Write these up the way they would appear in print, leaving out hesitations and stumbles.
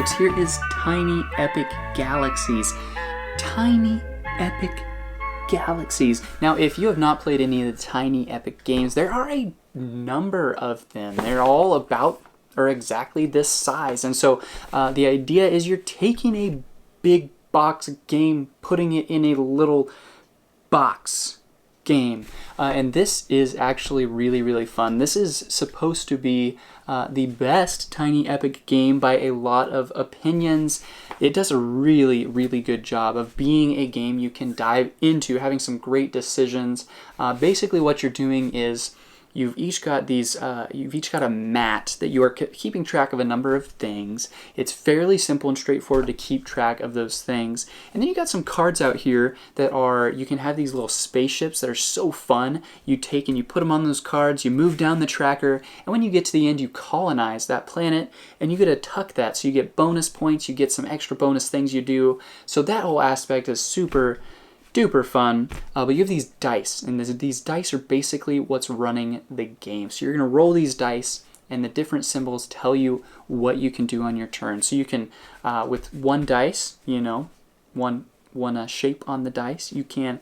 folks, here is Tiny Epic Galaxies. Tiny Epic Galaxies. Now, if you have not played any of the Tiny Epic games, there are a number of them. They're all about or exactly this size. And so the idea is you're taking a big box game, putting it in a little box game. And this is actually really, really fun. This is supposed to be the best Tiny Epic game by a lot of opinions. It does a really, really good job of being a game you can dive into, having some great decisions. Basically what you're doing is you've each got a mat that you are keeping track of a number of things. It's fairly simple and straightforward to keep track of those things. And then you got some cards out here that you can have these little spaceships that are so fun. You take and you put them on those cards, you move down the tracker, and when you get to the end, you colonize that planet, and you get to tuck that. So you get bonus points, you get some extra bonus things you do. So that whole aspect is super duper fun, but you have these dice, and these dice are basically what's running the game. So you're going to roll these dice, and the different symbols tell you what you can do on your turn. So you can, with one dice, one shape on the dice, you can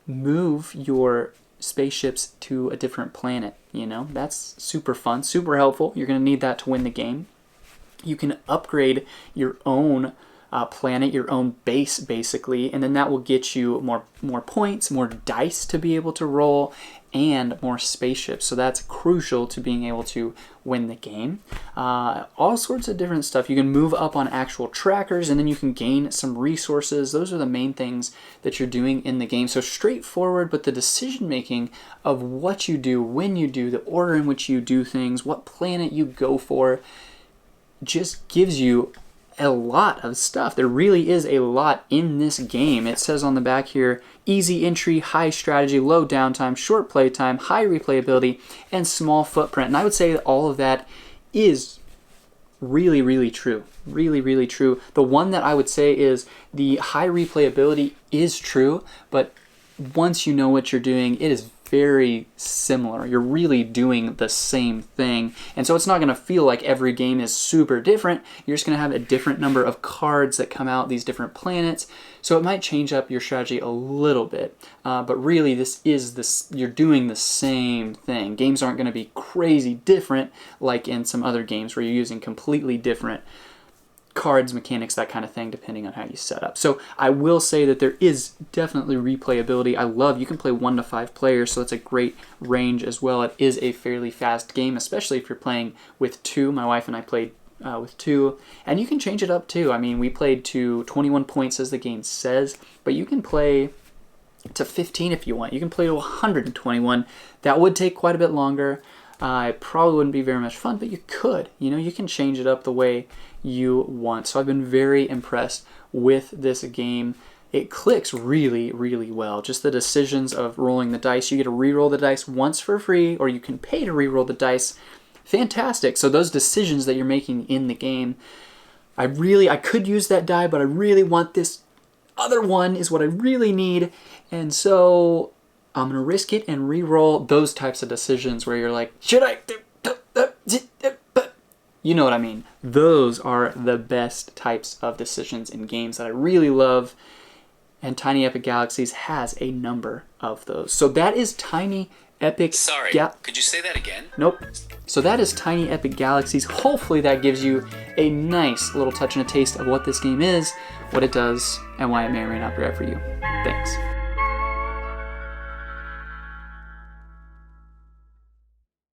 move your spaceships to a different planet. That's super fun, super helpful. You're going to need that to win the game. You can upgrade your own planet, your own base, basically, and then that will get you more points, more dice to be able to roll, and more spaceships. So that's crucial to being able to win the game. All sorts of different stuff. You can move up on actual trackers, and then you can gain some resources. Those are the main things that you're doing in the game. So straightforward, but the decision making of what you do, when you do, the order in which you do things, what planet you go for, just gives you a lot of stuff. There really is a lot in this game. It says on the back here, easy entry, high strategy, low downtime, short playtime, high replayability, and small footprint. And I would say that all of that is really, really true. Really, really true. The one that I would say is the high replayability is true, but once you know what you're doing, it is very similar. You're really doing the same thing. And so it's not going to feel like every game is super different. You're just going to have a different number of cards that come out, these different planets. So it might change up your strategy a little bit. But really, you're doing the same thing. Games aren't going to be crazy different like in some other games where you're using completely different cards, mechanics, that kind of thing, depending on how you set up. So I will say that there is definitely replayability. You can play 1 to 5 players, so it's a great range as well. It is a fairly fast game, especially if you're playing with 2. My wife and I played with 2, and you can change it up too. I mean, we played to 21 points as the game says, but you can play to 15 if you want. You can play to 121. That would take quite a bit longer. It probably wouldn't be very much fun, but you could. You can change it up the way you want. So I've been very impressed with this game. It clicks really, really well. Just the decisions of rolling the dice. You get to re-roll the dice once for free, or you can pay to re-roll the dice. Fantastic. So those decisions that you're making in the game, I could use that die, but I really want this other one is what I really need. And so I'm going to risk it and re-roll those types of decisions where you're like, should I? You know what I mean. Those are the best types of decisions in games that I really love. And Tiny Epic Galaxies has a number of those. So that is Tiny Epic... Sorry, could you say that again? Nope. So that is Tiny Epic Galaxies. Hopefully that gives you a nice little touch and a taste of what this game is, what it does, and why it may or may not be right for you. Thanks.